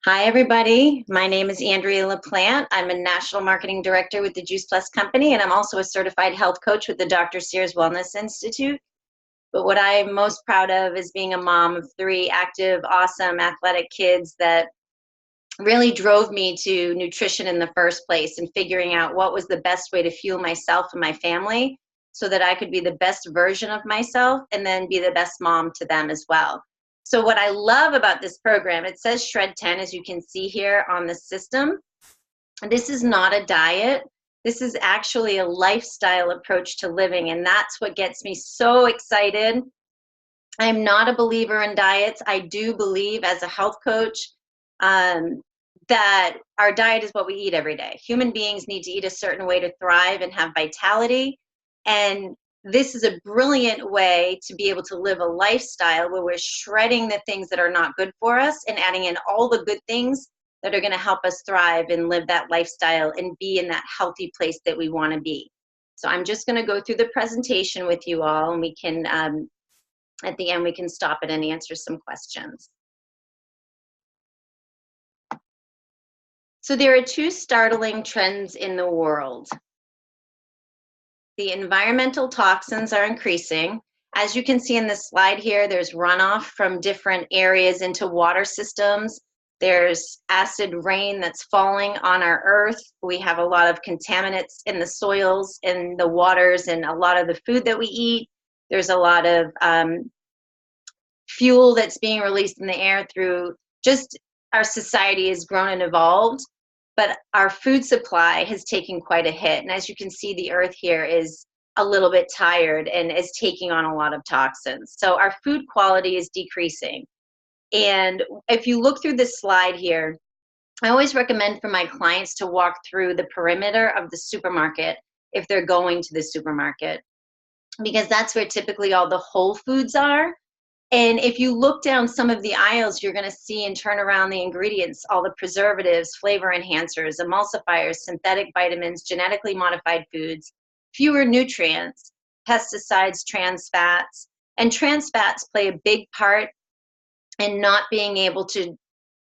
Hi, everybody. My name is 0ALaplante. I'm a National Marketing Director with the Juice Plus Company, and I'm also a certified health coach with the Dr. Sears Wellness Institute. But what I'm most proud of is being a mom of 3 active, awesome, athletic kids that really drove me to nutrition in the first place and figuring out what was the best way to fuel myself and my family so that I could be the best version of myself and then be the best mom to them as well. So what I love about this program, it says Shred10, as you can see here on the system. This is not a diet. This is actually a lifestyle approach to living, and that's what gets me so excited. I'm not a believer in diets. I do believe as a health coach that our diet is what we eat every day. Human beings need to eat a certain way to thrive and have vitality. And this is a brilliant way to be able to live a lifestyle where we're shredding the things that are not good for us and adding in all the good things that are going to help us thrive and live that lifestyle and be in that healthy place that we want to be. So I'm just going to go through the presentation with you all, and we can, at the end, we can stop it and answer some questions. So there are 2 startling trends in the world. The environmental toxins are increasing. As you can see in this slide here, there's runoff from different areas into water systems. There's acid rain that's falling on our earth. We have a lot of contaminants in the soils, in the waters, and a lot of the food that we eat. There's a lot of fuel that's being released in the air through just our society has grown and evolved. But our food supply has taken quite a hit. And as you can see, the earth here is a little bit tired and is taking on a lot of toxins. So our food quality is decreasing. And if you look through this slide here, I always recommend for my clients to walk through the perimeter of the supermarket if they're going to the supermarket, because that's where typically all the whole foods are. And if you look down some of the aisles, you're going to see and turn around the ingredients, all the preservatives, flavor enhancers, emulsifiers, synthetic vitamins, genetically modified foods, fewer nutrients, pesticides, trans fats. And trans fats play a big part in not being able to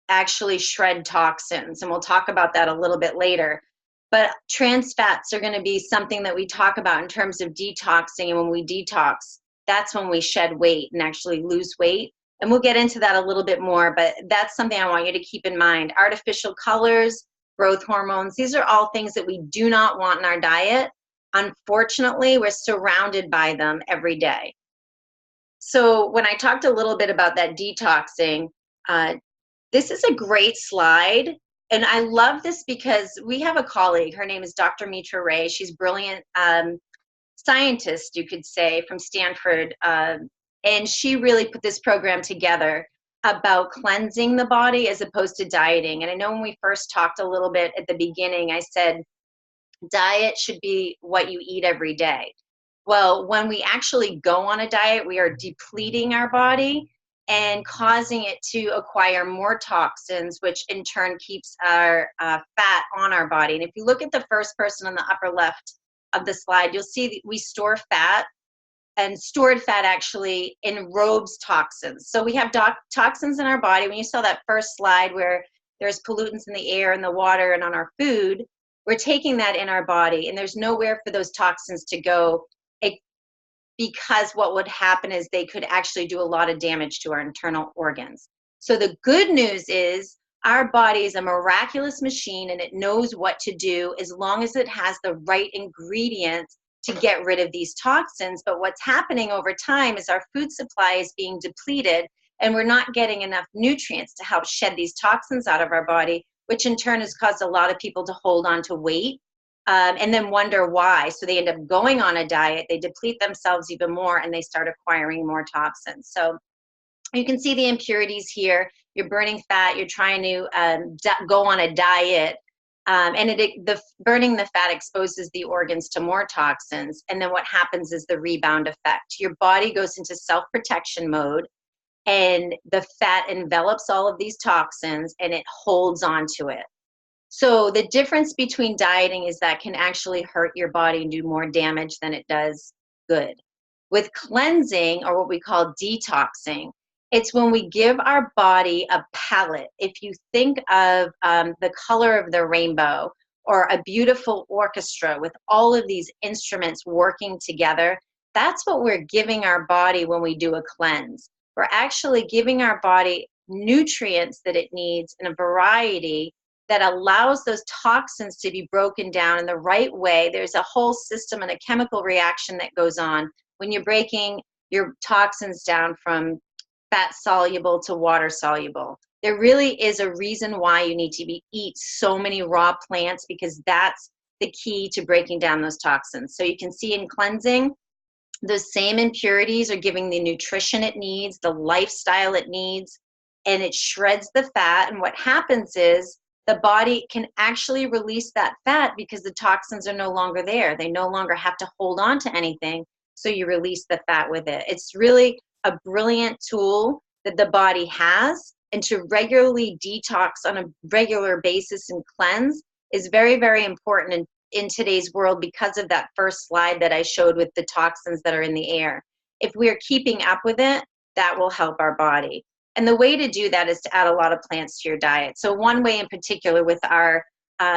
actually shred toxins. And we'll talk about that a little bit later. But trans fats are going to be something that we talk about in terms of detoxing. And when we detox, that's when we shed weight and actually lose weight. And we'll get into that a little bit more, but that's something I want you to keep in mind. Artificial colors, growth hormones, these are all things that we do not want in our diet. Unfortunately, we're surrounded by them every day. So when I talked a little bit about that detoxing, this is a great slide. And I love this because we have a colleague, her name is Dr. Mitra Ray. She's brilliant scientist, you could say, from Stanford, and she really put this program together about cleansing the body as opposed to dieting. And I know when we first talked a little bit at the beginning, I said diet should be what you eat every day. Well, when we actually go on a diet, we are depleting our body and causing it to acquire more toxins, which in turn keeps our fat on our body. And if you look at the first person on the upper left of the slide, you'll see that we store fat, and stored fat actually enrobes toxins. So we have toxins in our body. When you saw that first slide where there's pollutants in the air and the water and on our food, we're taking that in our body, and there's nowhere for those toxins to go, because what would happen is they could actually do a lot of damage to our internal organs. So the good news is our body is a miraculous machine, and it knows what to do as long as it has the right ingredients to get rid of these toxins. But what's happening over time is our food supply is being depleted, and we're not getting enough nutrients to help shed these toxins out of our body, which in turn has caused a lot of people to hold on to weight and then wonder why. So they end up going on a diet, they deplete themselves even more, and they start acquiring more toxins. So you can see the impurities here. You're burning fat, you're trying to go on a diet, and burning the fat exposes the organs to more toxins. And then what happens is the rebound effect. Your body goes into self-protection mode, and the fat envelops all of these toxins, and it holds on to it. So the difference between dieting is that can actually hurt your body and do more damage than it does good. With cleansing, or what we call detoxing, It's when we give our body a palette. If you think of the color of the rainbow or a beautiful orchestra with all of these instruments working together, that's what we're giving our body when we do a cleanse. We're actually giving our body nutrients that it needs in a variety that allows those toxins to be broken down in the right way. There's a whole system and a chemical reaction that goes on when you're breaking your toxins down from fat soluble to water soluble. There really is a reason why you need to eat so many raw plants, because that's the key to breaking down those toxins. So you can see in cleansing, the same impurities are giving the nutrition it needs, the lifestyle it needs, and it shreds the fat. And what happens is the body can actually release that fat because the toxins are no longer there. They no longer have to hold on to anything. So you release the fat with it. It's really a brilliant tool that the body has, and to regularly detox on a regular basis and cleanse is very, very important in today's world because of that first slide that I showed with the toxins that are in the air. If we're keeping up with it, that will help our body. And the way to do that is to add a lot of plants to your diet. So one way in particular with our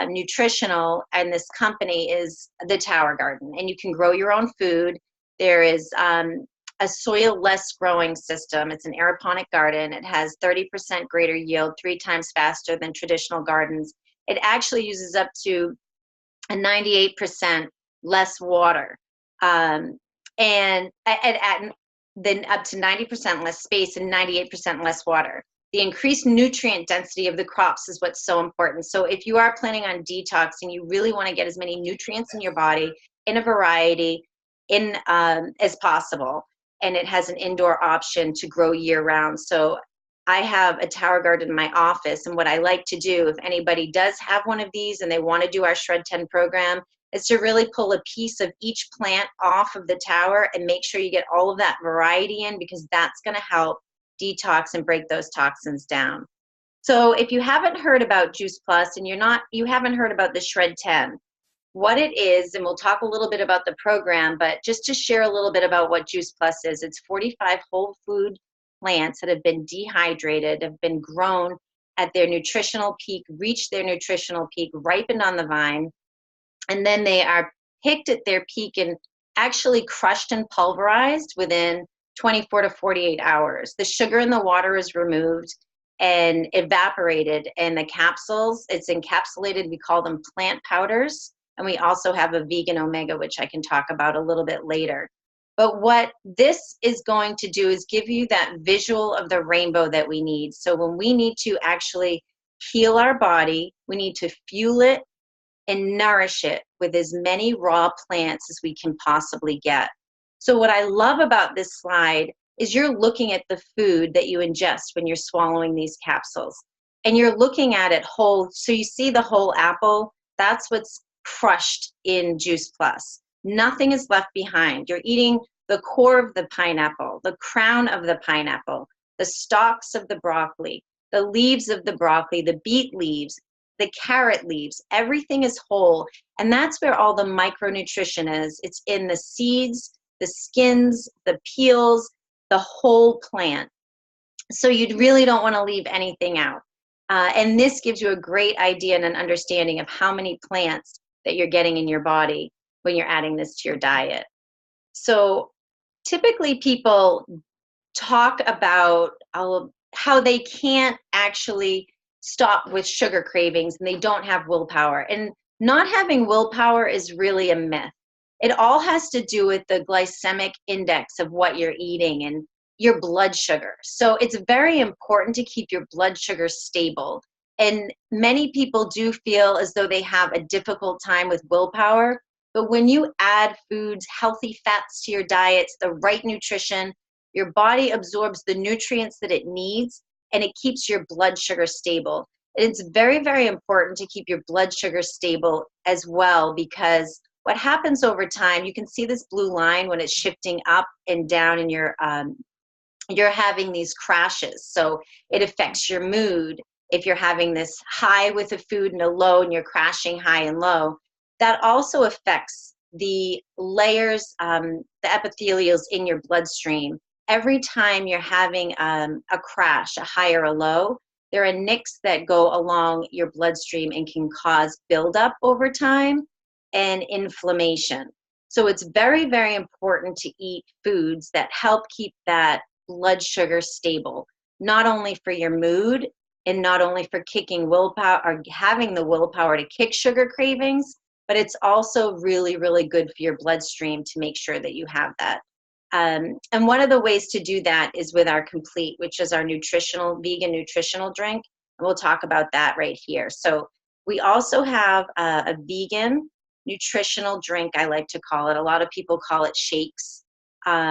nutritional and this company is the Tower Garden, and you can grow your own food. There is a soil-less growing system. It's an aeroponic garden. It has 30% greater yield, 3 times faster than traditional gardens. It actually uses up to a 98% less water, and then up to 90% less space and 98% less water. The increased nutrient density of the crops is what's so important. So if you are planning on detoxing, you really want to get as many nutrients in your body in a variety as possible. And it has an indoor option to grow year round. So I have a Tower Garden in my office, and what I like to do, if anybody does have one of these and they want to do our Shred10 program, is to really pull a piece of each plant off of the tower and make sure you get all of that variety in, because that's going to help detox and break those toxins down. So if you haven't heard about Juice Plus and you haven't heard about the Shred10, what it is, and we'll talk a little bit about the program, but just to share a little bit about what Juice Plus is, it's 45 whole food plants that have been dehydrated, have been grown at their nutritional peak, reached their nutritional peak, ripened on the vine, and then they are picked at their peak and actually crushed and pulverized within 24 to 48 hours. The sugar in the water is removed and evaporated, and the capsules, it's encapsulated. We call them plant powders. And we also have a vegan omega, which I can talk about a little bit later. But what this is going to do is give you that visual of the rainbow that we need. So when we need to actually heal our body, we need to fuel it and nourish it with as many raw plants as we can possibly get. So what I love about this slide is you're looking at the food that you ingest when you're swallowing these capsules. And you're looking at it whole. So you see the whole apple, that's what's crushed in Juice Plus. Nothing is left behind. You're eating the core of the pineapple, the crown of the pineapple, the stalks of the broccoli, the leaves of the broccoli, the beet leaves, the carrot leaves. Everything is whole. And that's where all the micronutrition is. It's in the seeds, the skins, the peels, the whole plant. So you really don't want to leave anything out. And this gives you a great idea and an understanding of how many plants that you're getting in your body when you're adding this to your diet. So typically people talk about how they can't actually stop with sugar cravings and they don't have willpower. And not having willpower is really a myth. It all has to do with the glycemic index of what you're eating and your blood sugar. So it's very important to keep your blood sugar stable. And many people do feel as though they have a difficult time with willpower. But when you add foods, healthy fats to your diets, the right nutrition, your body absorbs the nutrients that it needs, and it keeps your blood sugar stable. And it's very, very important to keep your blood sugar stable as well, because what happens over time, you can see this blue line when it's shifting up and down, and you're having these crashes. So it affects your mood. If you're having this high with a food and a low, and you're crashing high and low, that also affects the layers, the epithelials in your bloodstream. every time you're having a crash, a high or a low, there are nicks that go along your bloodstream and can cause buildup over time and inflammation. So it's very, very important to eat foods that help keep that blood sugar stable, not only for your mood and not only for kicking willpower or having the willpower to kick sugar cravings, but it's also really, really good for your bloodstream to make sure that you have that. And one of the ways to do that is with our Complete, which is our vegan nutritional drink. And we'll talk about that right here. So we also have a vegan nutritional drink, I like to call it. A lot of people call it shakes,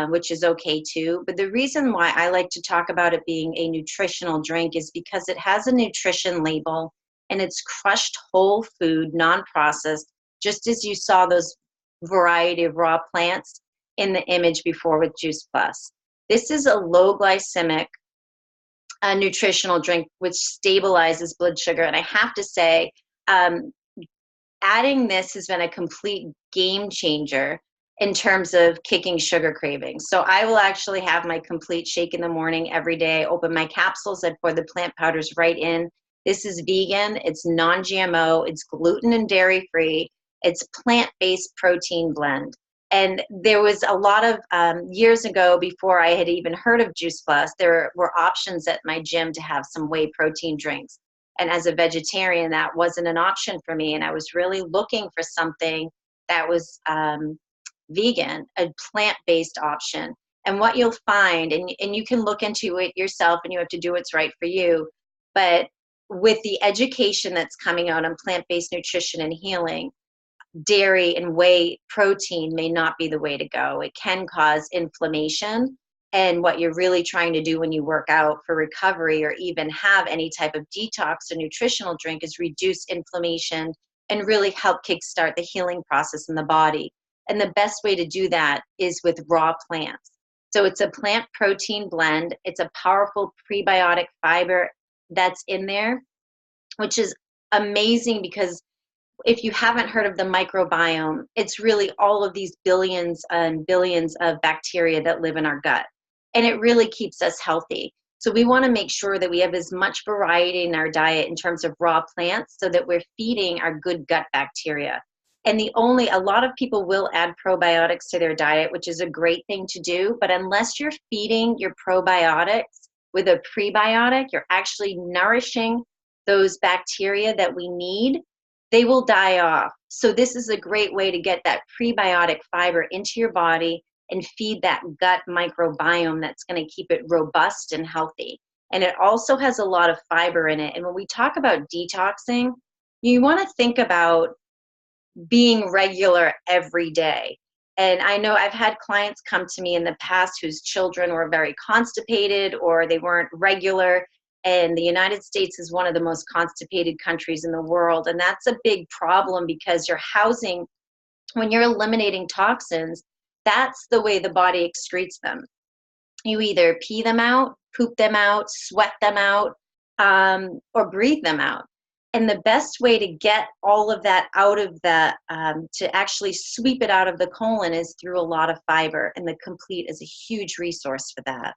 which is okay too. But the reason why I like to talk about it being a nutritional drink is because it has a nutrition label and it's crushed whole food, non-processed, just as you saw those variety of raw plants in the image before with Juice Plus. This is a low glycemic nutritional drink which stabilizes blood sugar. And I have to say, adding this has been a complete game changer in terms of kicking sugar cravings. So I will actually have my Complete shake in the morning every day, open my capsules, I pour the plant powders right in. This is vegan, it's non-GMO, it's gluten and dairy free, it's plant-based protein blend. And there was a lot of years ago, before I had even heard of Juice Plus, there were options at my gym to have some whey protein drinks. And as a vegetarian, that wasn't an option for me. And I was really looking for something that was vegan, a plant-based option. And what you'll find, and you can look into it yourself and you have to do what's right for you, but with the education that's coming out on plant-based nutrition and healing, dairy and whey protein may not be the way to go. It can cause inflammation. And what you're really trying to do when you work out for recovery or even have any type of detox or nutritional drink is reduce inflammation and really help kickstart the healing process in the body. And the best way to do that is with raw plants. So it's a plant protein blend. It's a powerful prebiotic fiber that's in there, which is amazing because if you haven't heard of the microbiome, it's really all of these billions and billions of bacteria that live in our gut. And it really keeps us healthy. So we want to make sure that we have as much variety in our diet in terms of raw plants so that we're feeding our good gut bacteria. And a lot of people will add probiotics to their diet, which is a great thing to do. But unless you're feeding your probiotics with a prebiotic, you're actually nourishing those bacteria that we need, they will die off. So this is a great way to get that prebiotic fiber into your body and feed that gut microbiome that's going to keep it robust and healthy. And it also has a lot of fiber in it. And when we talk about detoxing, you want to think about being regular every day. And I know I've had clients come to me in the past whose children were very constipated or they weren't regular. And the United States is one of the most constipated countries in the world. And that's a big problem because you're housing, when you're eliminating toxins, that's the way the body excretes them. You either pee them out, poop them out, sweat them out, or breathe them out. And the best way to get all of that out of to actually sweep it out of the colon is through a lot of fiber. And the Complete is a huge resource for that.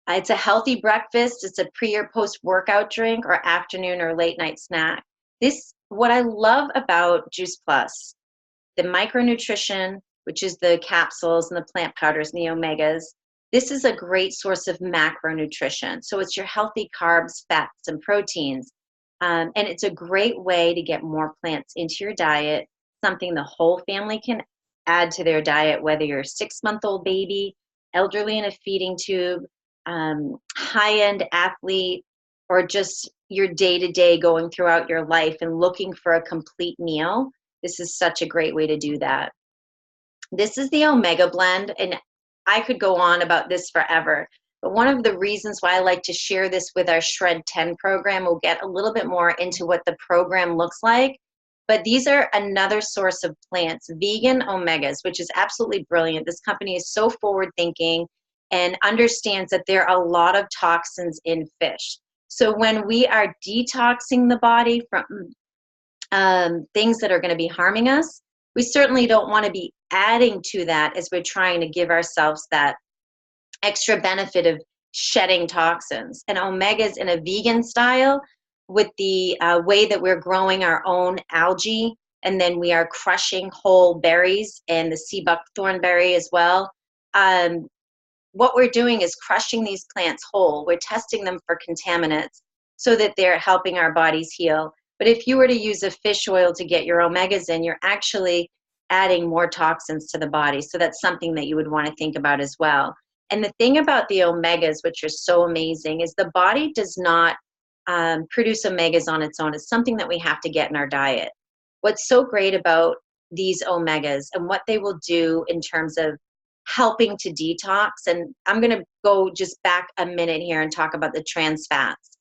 It's a healthy breakfast. It's a pre or post workout drink or afternoon or late night snack. What I love about Juice Plus, the micronutrition, which is the capsules and the plant powders and the omegas, this is a great source of macronutrition. So it's your healthy carbs, fats, and proteins. And it's a great way to get more plants into your diet, something the whole family can add to their diet, whether you're a 6-month-old baby, elderly in a feeding tube, high-end athlete, or just your day-to-day going throughout your life and looking for a complete meal. This is such a great way to do that. This is the Omega Blend, and I could go on about this forever. But one of the reasons why I like to share this with our Shred10 program, we'll get a little bit more into what the program looks like. But these are another source of plants, vegan omegas, which is absolutely brilliant. This company is so forward-thinking and understands that there are a lot of toxins in fish. So when we are detoxing the body from things that are going to be harming us, we certainly don't want to be adding to that as we're trying to give ourselves that extra benefit of shedding toxins. And omegas in a vegan style, with the way that we're growing our own algae, and then we are crushing whole berries and the sea buckthorn berry as well. What we're doing is crushing these plants whole. We're testing them for contaminants so that they're helping our bodies heal. But if you were to use a fish oil to get your omegas in, you're actually adding more toxins to the body. So that's something that you would want to think about as well. And the thing about the omegas, which are so amazing, is the body does not produce omegas on its own. It's something that we have to get in our diet. What's so great about these omegas and what they will do in terms of helping to detox, and I'm going to go just back a minute here and talk about the trans fats.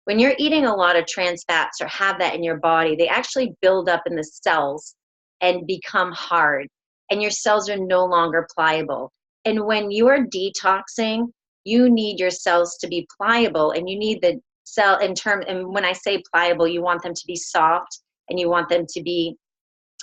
When you're eating a lot of trans fats or have that in your body, they actually build up in the cells and become hard, and your cells are no longer pliable. And when you are detoxing, you need your cells to be pliable, and you need the cell and when I say pliable, you want them to be soft and you want them to be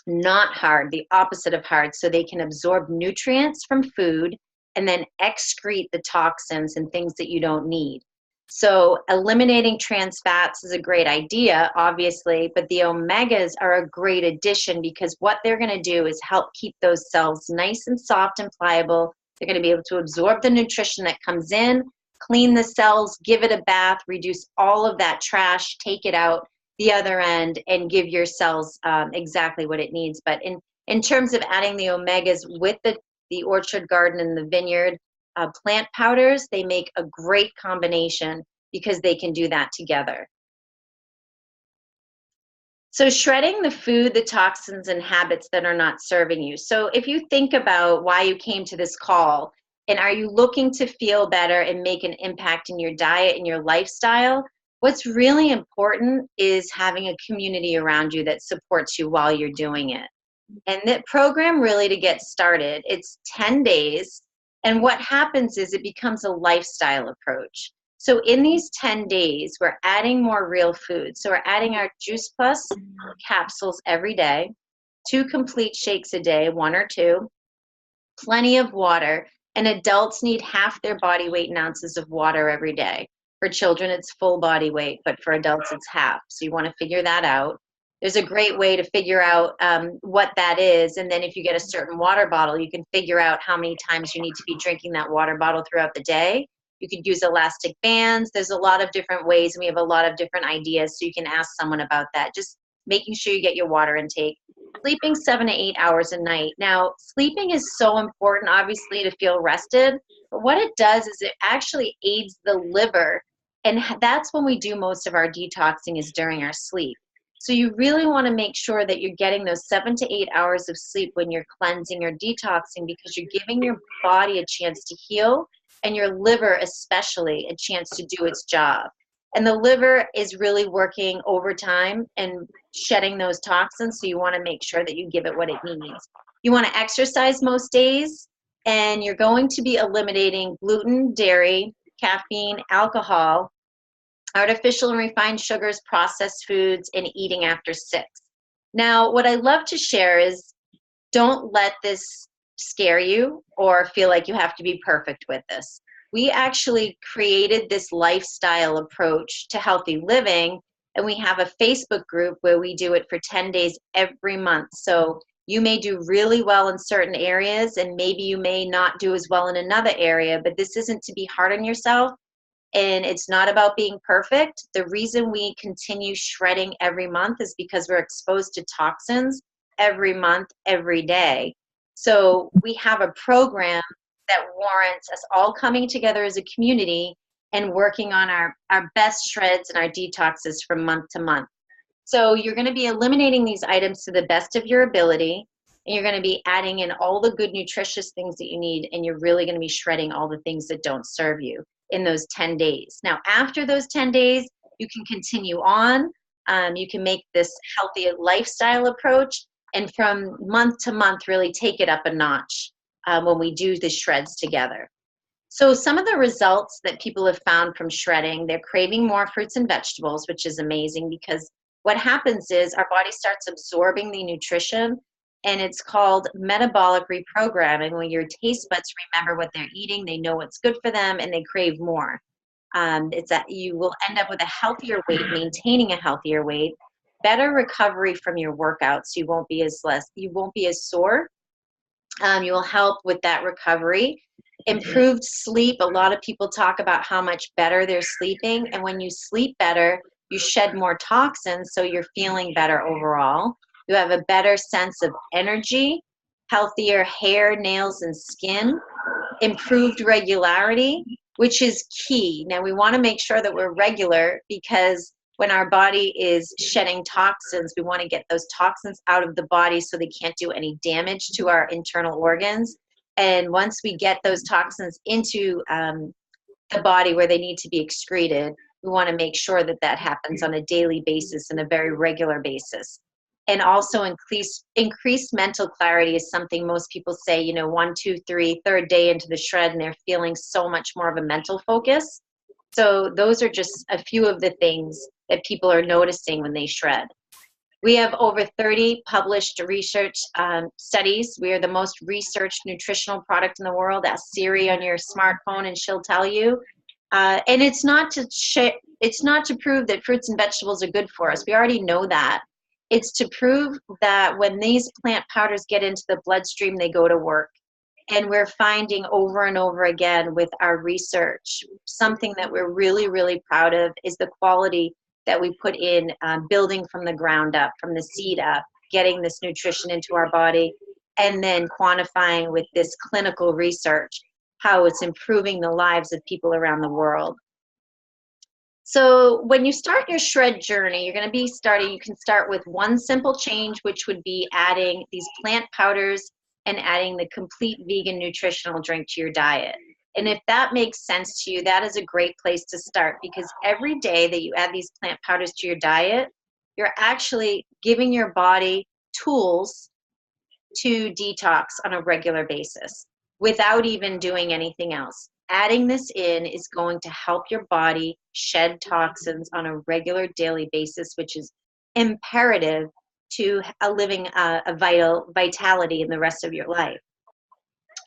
not hard, the opposite of hard, so they can absorb nutrients from food and then excrete the toxins and things that you don't need. So eliminating trans fats is a great idea, obviously, but the omegas are a great addition because what they're going to do is help keep those cells nice and soft and pliable. They're going to be able to absorb the nutrition that comes in, clean the cells, give it a bath, reduce all of that trash, take it out the other end, and give your cells exactly what it needs. But in terms of adding the omegas with the orchard garden and the vineyard plant powders, they make a great combination because they can do that together. So shredding the food, the toxins, and habits that are not serving you. So if you think about why you came to this call, and are you looking to feel better and make an impact in your diet and your lifestyle, what's really important is having a community around you that supports you while you're doing it. And that program, really, to get started, it's 10 days. And what happens is it becomes a lifestyle approach. So in these 10 days, we're adding more real food. So we're adding our Juice Plus capsules every day, 2 complete shakes a day, 1 or 2, plenty of water. And adults need half their body weight in ounces of water every day. For children, it's full body weight, but for adults, it's half. So you want to figure that out. There's a great way to figure out what that is. And then if you get a certain water bottle, you can figure out how many times you need to be drinking that water bottle throughout the day. You could use elastic bands. There's a lot of different ways, and we have a lot of different ideas. So you can ask someone about that. Just making sure you get your water intake. Sleeping 7 to 8 hours a night. Now, sleeping is so important, obviously, to feel rested. But what it does is it actually aids the liver. And that's when we do most of our detoxing, is during our sleep. So you really want to make sure that you're getting those 7 to 8 hours of sleep when you're cleansing or detoxing, because you're giving your body a chance to heal, and your liver especially a chance to do its job. And the liver is really working overtime and shedding those toxins, so you want to make sure that you give it what it needs. You want to exercise most days, and you're going to be eliminating gluten, dairy, caffeine, alcohol, artificial and refined sugars, processed foods, and eating after 6. Now, what I love to share is, don't let this scare you or feel like you have to be perfect with this. We actually created this lifestyle approach to healthy living, and we have a Facebook group where we do it for 10 days every month. So you may do really well in certain areas, and maybe you may not do as well in another area, but this isn't to be hard on yourself. And it's not about being perfect. The reason we continue shredding every month is because we're exposed to toxins every month, every day. So we have a program that warrants us all coming together as a community and working on our best shreds and our detoxes from month to month. So you're going to be eliminating these items to the best of your ability, and you're going to be adding in all the good nutritious things that you need, and you're really going to be shredding all the things that don't serve you in those 10 days. Now, after those 10 days, you can continue on. You can make this healthy lifestyle approach, and from month to month, really take it up a notch when we do the shreds together. So some of the results that people have found from shredding, they're craving more fruits and vegetables, which is amazing, because what happens is our body starts absorbing the nutrition and it's called metabolic reprogramming, when your taste buds remember what they're eating, they know what's good for them, and they crave more. It's that you will end up with a healthier weight, maintaining a healthier weight, better recovery from your workouts. You won't be as sore. You will help with that recovery. Improved sleep. A lot of people talk about how much better they're sleeping, and when you sleep better, you shed more toxins, so you're feeling better overall. You have a better sense of energy, healthier hair, nails, and skin, improved regularity, which is key. Now, we want to make sure that we're regular, because when our body is shedding toxins, we want to get those toxins out of the body so they can't do any damage to our internal organs. And once we get those toxins into the body where they need to be excreted, we want to make sure that that happens on a daily basis and a very regular basis. And also increased mental clarity is something most people say, you know, 1, 2, 3, third day into the shred, and they're feeling so much more of a mental focus. So those are just a few of the things that people are noticing when they shred. We have over 30 published research studies. We are the most researched nutritional product in the world. Ask Siri on your smartphone and she'll tell you. And it's not to prove that fruits and vegetables are good for us. We already know that. It's to prove that when these plant powders get into the bloodstream, they go to work. And we're finding over and over again with our research, something that we're really, really proud of is the quality that we put in building from the ground up, from the seed up, getting this nutrition into our body, and then quantifying with this clinical research how it's improving the lives of people around the world. So when you start your shred journey, you can start with one simple change, which would be adding these plant powders and adding the complete vegan nutritional drink to your diet. And if that makes sense to you, that is a great place to start, because every day that you add these plant powders to your diet, you're actually giving your body tools to detox on a regular basis without even doing anything else. Adding this in is going to help your body shed toxins on a regular daily basis, which is imperative to living a vitality in the rest of your life.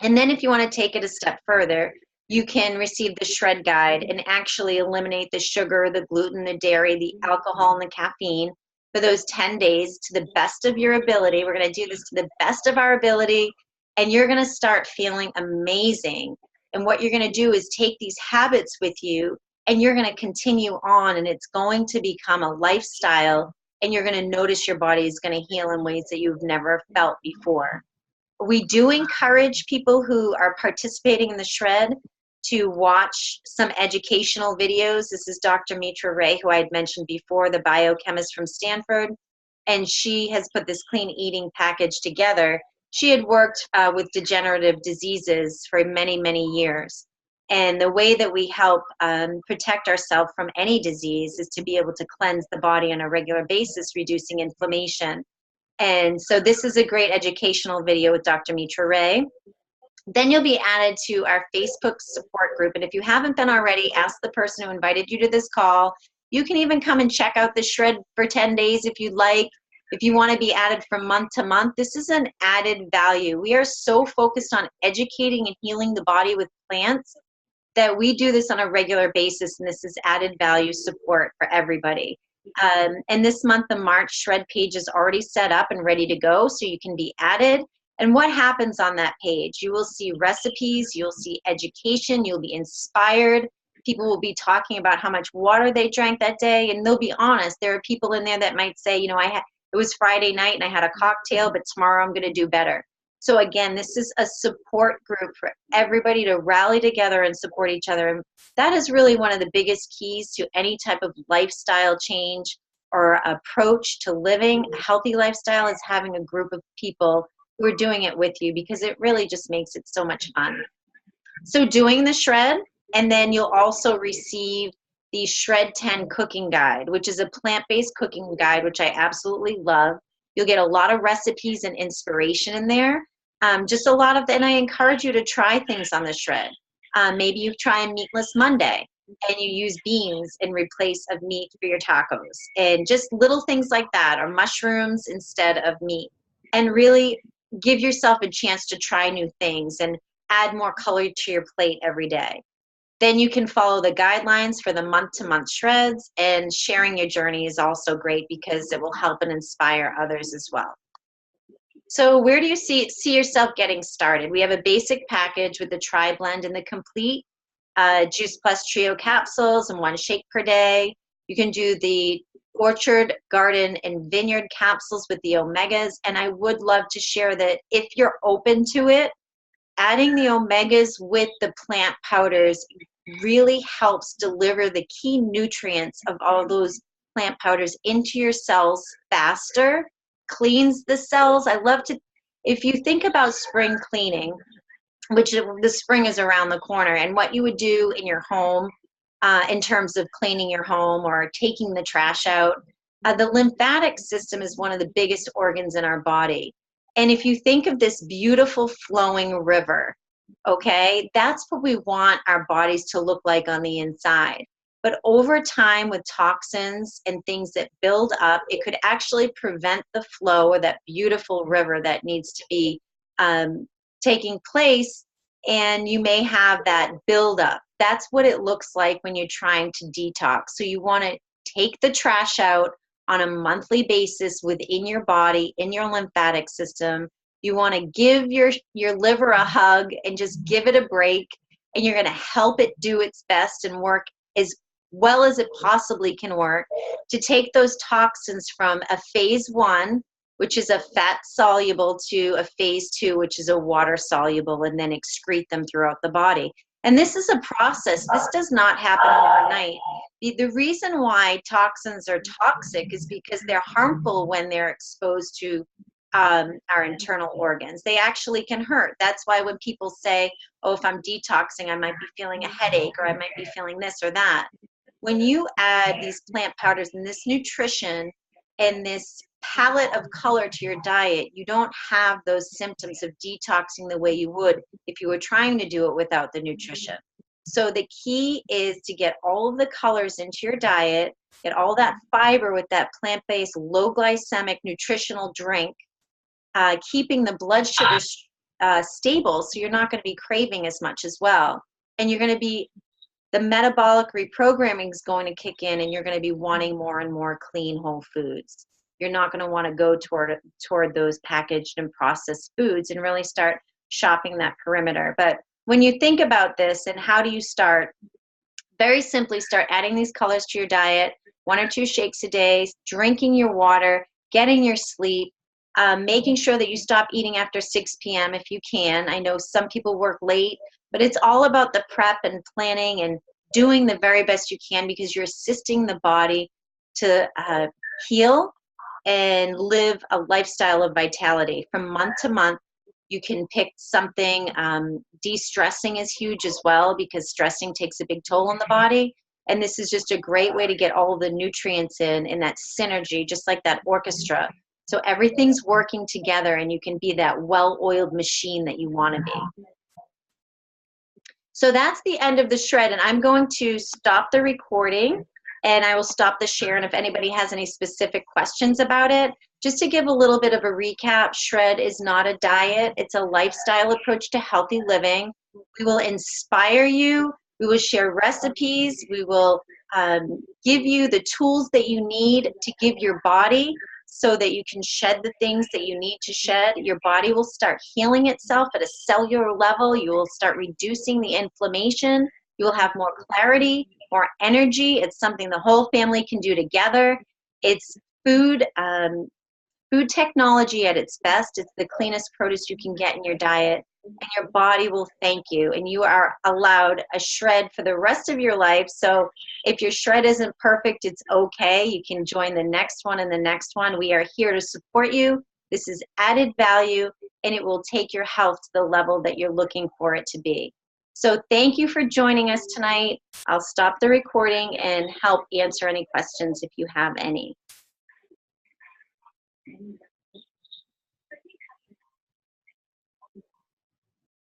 And then if you want to take it a step further, you can receive the shred guide and actually eliminate the sugar, the gluten, the dairy, the alcohol, and the caffeine for those 10 days to the best of your ability. We're going to do this to the best of our ability, and you're going to start feeling amazing. And what you're going to do is take these habits with you, and you're going to continue on, and it's going to become a lifestyle, and you're going to notice your body is going to heal in ways that you've never felt before. We do encourage people who are participating in the shred to watch some educational videos. This is Dr. Mitra Ray, who I had mentioned before, the biochemist from Stanford, and she has put this clean eating package together. She had worked with degenerative diseases for many, many years. And the way that we help protect ourselves from any disease is to be able to cleanse the body on a regular basis, reducing inflammation. And so this is a great educational video with Dr. Mitra Ray. Then you'll be added to our Facebook support group. And if you haven't been already, ask the person who invited you to this call. You can even come and check out the shred for 10 days if you'd like. If you want to be added from month to month, this is an added value. We are so focused on educating and healing the body with plants that we do this on a regular basis, and this is added value support for everybody. And this month of March, Shred page is already set up and ready to go, so you can be added. And what happens on that page? You will see recipes, you'll see education, you'll be inspired. People will be talking about how much water they drank that day, and they'll be honest. There are people in there that might say, you know, it was Friday night and I had a cocktail, but tomorrow I'm going to do better. So again, this is a support group for everybody to rally together and support each other. And that is really one of the biggest keys to any type of lifestyle change or approach to living a healthy lifestyle, is having a group of people who are doing it with you, because it really just makes it so much fun. So doing the shred, and then you'll also receive the Shred10 cooking guide, which is a plant-based cooking guide, which I absolutely love. You'll get a lot of recipes and inspiration in there. Just a lot of, and I encourage you to try things on the shred. Maybe you try a meatless Monday and you use beans in replace of meat for your tacos, and just little things like that, or mushrooms instead of meat. and really give yourself a chance to try new things and add more color to your plate every day. Then you can follow the guidelines for the month-to-month shreds, and sharing your journey is also great because it will help and inspire others as well. So where do you see yourself getting started? We have a basic package with the Tri-Blend and the complete Juice Plus Trio capsules and 1 shake per day. You can do the Orchard, Garden, and Vineyard capsules with the omegas. And I would love to share that if you're open to it, adding the omegas with the plant powders really helps deliver the key nutrients of all those plant powders into your cells faster, cleans the cells. I love to, if you think about spring cleaning, which the spring is around the corner, and what you would do in your home in terms of cleaning your home or taking the trash out, the lymphatic system is one of the biggest organs in our body. And if you think of this beautiful flowing river, okay, that's what we want our bodies to look like on the inside. But over time, with toxins and things that build up, it could actually prevent the flow of that beautiful river that needs to be taking place, and you may have that buildup. That's what it looks like when you're trying to detox. So you want to take the trash out on a monthly basis within your body, in your lymphatic system. You want to give your liver a hug and just give it a break, and you're going to help it do its best and work as well as it possibly can work to take those toxins from a phase 1, which is a fat soluble, to a phase 2, which is a water soluble, and then excrete them throughout the body. And this is a process. This does not happen overnight. The reason why toxins are toxic is because they're harmful when they're exposed to our internal organs. They actually can hurt. That's why when people say, oh, if I'm detoxing, I might be feeling a headache, or I might be feeling this or that. When you add these plant powders and this nutrition and this palette of color to your diet, you don't have those symptoms of detoxing the way you would if you were trying to do it without the nutrition. So the key is to get all of the colors into your diet, get all that fiber with that plant-based, low glycemic nutritional drink, keeping the blood sugar stable, so you're not going to be craving as much as well. And you're going to be, the metabolic reprogramming is going to kick in, and you're going to be wanting more and more clean whole foods. You're not going to want to go toward those packaged and processed foods, and really start shopping that perimeter. But when you think about this and how do you start, very simply start adding these colors to your diet, 1 or 2 shakes a day, drinking your water, getting your sleep, making sure that you stop eating after 6 p.m. if you can. I know some people work late, but it's all about the prep and planning and doing the very best you can, because you're assisting the body to heal and live a lifestyle of vitality. From month to month, you can pick something. De-stressing is huge as well, because stressing takes a big toll on the body. And this is just a great way to get all the nutrients in that synergy, just like that orchestra. So everything's working together, and you can be that well-oiled machine that you want to be. So that's the end of the shred, and I'm going to stop the recording, and I will stop the share. And if anybody has any specific questions about it, just to give a little bit of a recap, shred is not a diet. It's a lifestyle approach to healthy living. We will inspire you. We will share recipes. We will give you the tools that you need to give your body, so that you can shed the things that you need to shed. Your body will start healing itself at a cellular level. You will start reducing the inflammation. You will have more clarity, more energy. It's something the whole family can do together. It's food technology at its best. It's the cleanest produce you can get in your diet, and your body will thank you. And you are allowed a shred for the rest of your life. So if your shred isn't perfect, it's okay. You can join the next one and the next one. We are here to support you. This is added value, and it will take your health to the level that you're looking for it to be. So thank you for joining us tonight. I'll stop the recording and help answer any questions if you have any.